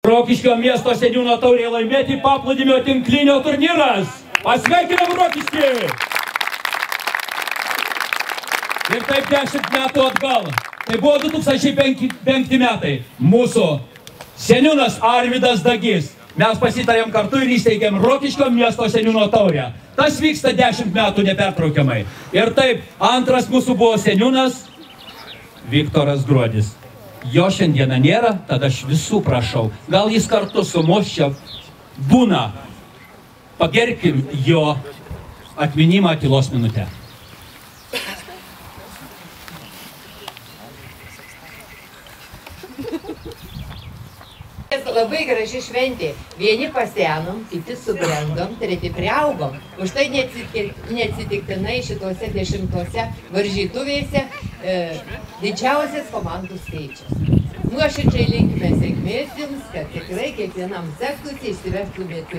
Rokiškio miesto seniūno taurė laimėti paplūdimio tinklinio turnyras. Pasveikinam Rokiškį! Ir taip 10 metų atgal. Tai buvo 2005 metai. Mūsų seniūnas Arvydas Dagys. Mes pasitarėm kartu ir įsteigėm Rokiškio miesto seniūno taurę. Tas vyksta 10 metų nepertraukiamai. Ir taip, antras mūsų buvo seniūnas Viktoras Gruodis. Jo šiandieną nėra, tada aš visų prašau. Gal jis kartu su mus čia būna. Pagerbkim jo atminimą tylos minutę. Labai graži šventė. Vieni pasenom, kiti subrendom, treti priaugom. Už tai neatsitiktinai šitose 10 varžytuvėse didžiausias komandų skaičius. Nuoširdžiai linkime sėkmės jums, kad tikrai kiekvienam sektųsi, išsivežtumėt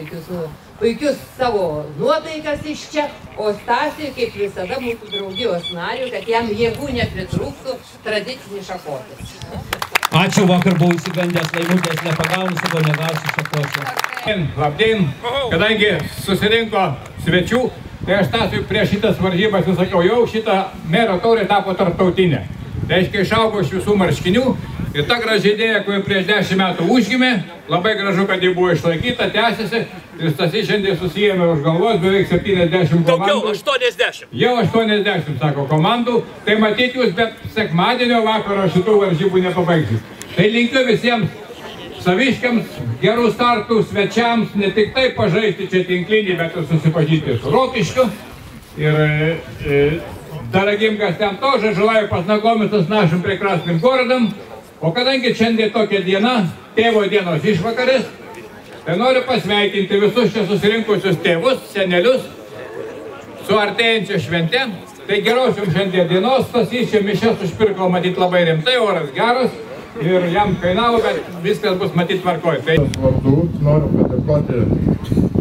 puikius savo nuotaikas iš čia, o Stasiui, kaip visada, mūsų draugijos narių, kad jam jėgų nepritrūktų tradicinį šakotis. Ačiū, vakar buvau įsigandęs laimutės, nepagaunu savo negausiu šakočio. Labdien, kadangi susirinko svečių, tai aš Stasiui prieš šitas varžybas sakiau, jau šitą mero taurė tapo tarptautinė. Tai aiškiai išaugo iš visų marškinių ir ta graži idėja, kuri prieš 10 metų užgimė, labai gražu, kad ji buvo išlaikyta, tęsiasi ir Stasys šiandien susijėmė už galvos beveik 70 komandų. Daugiau, 80. Jau 80, sako, komandų. Tai matyti jūs, bet sekmadienio vakaro šitų varžybų nepabaigsit. Tai linkiu visiems saviškiams gerų startų, svečiams, ne tik tai pažaisti čia tinklinį, bet ir susipažinti su Rokiškiu. Ir дорогим гостям тоже желаю познакомиться с нашим прекрасным городом. O kadangi šiandien tokia diena, tėvo dienos išvakarės, tai noriu pasveikinti visus čia susirinkusius tėvus, senelius su artėjančia švente. Tai geros jums šiandien dienos, Stasys čia mišias užpirko matyti labai rimtai, oras geras ir jam kainavo, bet viskas bus matyti tvarkoj. Tai vardu noriu padėkoti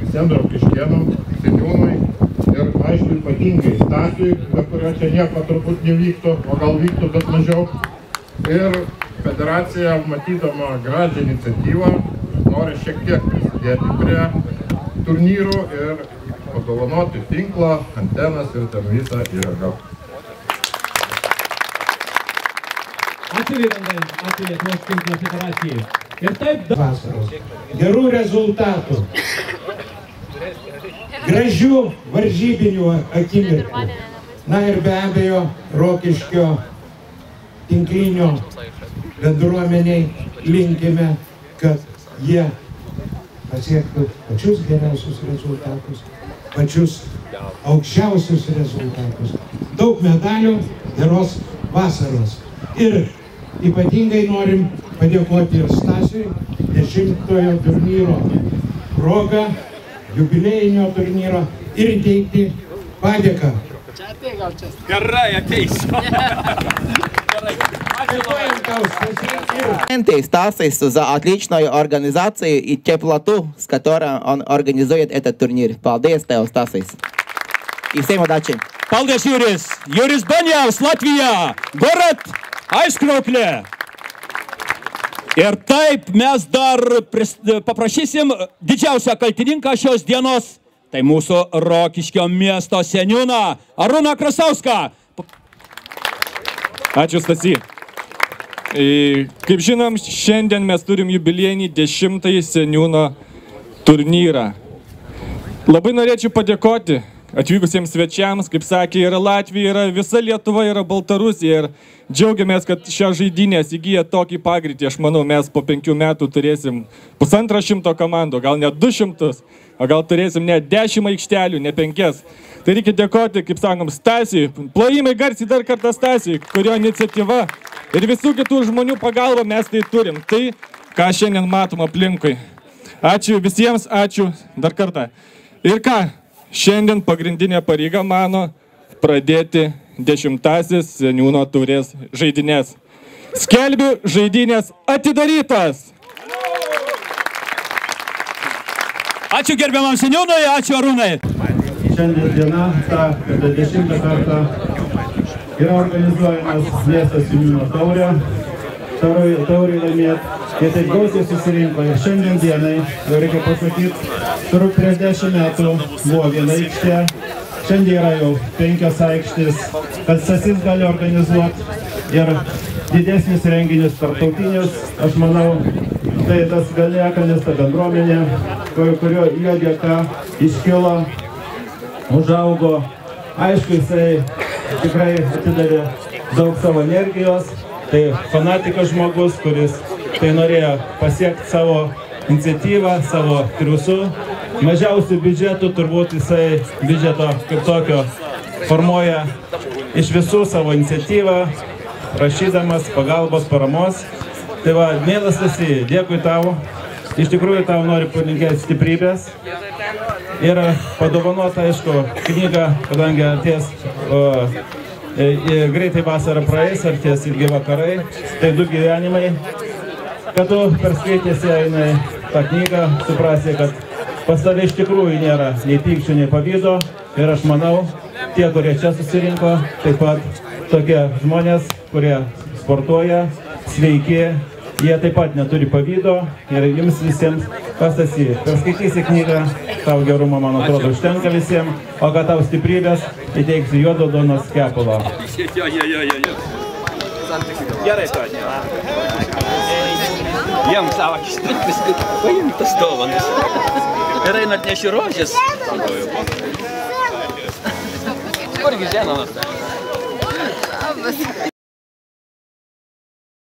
visiems rokiškėnam, seniūnui ir aišku ypatingai Stasiui, be kurio čia nieko turbūt nevyktų, o gal vyktų, bet mažiau. Ir federacija, matydama gražią iniciatyvą, nori šiek tiek prisidėti prie turnyrų ir padovanoti tinklą, antenas ir ten visą įrangą. Ačiū Vyrandai, ačiū Lietuvos tinklo federacijai. Ir taip vasaros. Gerų rezultatų. Gražių varžybinių akimirkų. Na ir be abejo, Rokiškio tinklinio bendruomeniai linkime, kad jie pasiektų pačius geriausius rezultatus, pačius aukščiausius rezultatus. Daug medalių, geros vasaros. Ir ypatingai norim padėkoti ir Stasiui 10-ojo turnyro proga, jubiliejinio turnyro ir teikti padėką. Gerai, ateisiu. Стасис за отличную организацию и теплоту, с которой он организует этот турнир. Paldies tev, Stasis. И всем удачи. Paldies, Juris. Juris Banjavs, Latvija. Город Aizkroklė. Ir taip mes dar paprašysim didžiausią kaltininką šios dienos. Tai mūsų Rokiškio miesto seniūną Arūną Krasauską. Ačiū, Stasy. Kaip žinom, šiandien mes turim jubiliejinį 10-ąjį seniūno turnyrą. Labai norėčiau padėkoti atvykusiems svečiams, kaip sakė, yra Latvija, yra visa Lietuva, yra Baltarusija ir džiaugiamės, kad šią žaidynės įgyja tokį pagreitį. Aš manau, mes po 5 metų turėsim 150 komandų, gal net 200, o gal turėsim net 10 aikštelių, ne 5. Tai reikia dėkoti, kaip sakom, Stasiui, plojimai garsiai dar kartą Stasiui, kurio iniciatyva ir visų kitų žmonių pagalba mes tai turim. Tai, ką šiandien matom aplinkui. Ačiū visiems, ačiū dar kartą. Ir ką, šiandien pagrindinė pareiga mano pradėti 10-asis seniūno taurės žaidynės. Skelbiu žaidynės atidarytas. Ačiū gerbiamam seniūnui, ačiū Arūnai. Šiandien diena, kada 10 kartą yra organizuojamas miestas seniūno taurė laimėti jie taip gausiai susirinko ir šiandien dienai, jau reikia pasakyti, turbūt prieš 10 metų buvo viena aikštė, šiandien yra jau 5 aikštės, kad Stasys gali organizuoti ir didesnis renginius tarptautinius, aš manau, tai tas Galėkalnis, ta bendruomenė, kurio jo dėka iškilo, užaugo, aišku, jisai tikrai atidavė daug savo energijos, tai fanatikas žmogus, kuris tai norėjo pasiekti savo iniciatyvą, savo triusų, mažiausių biudžetų, turbūt jisai biudžeto kaip tokio formuoja iš visų savo iniciatyvą, prašydamas pagalbos, paramos. Tai va, mielas Stasy, dėkui tau, iš tikrųjų tau noriu palinkėti stiprybės ir padovanoti, aišku, knygą, kadangi arties greitai vasara praeis, arties ilgi vakarai, tai 2 gyvenimai, kad tu perskaitėsi eina tą knygą, suprasi, kad pas tave iš tikrųjų nėra nei pykčių, nei pavydo ir aš manau, tie, kurie čia susirinko, taip pat tokie žmonės, kurie sportuoja, sveiki, jie taip pat neturi pavydo ir jums visiems Stasy, perskaitysi knygą, tau gerumo, man atrodo, užtenka visiems, o kad tau stiprybės, įteiksi juodo duonos kepalo. Gerai, to nėra. Jam savo kištis, paimtas dovanas. Ir einat neši rožės. Kurgi ženonas?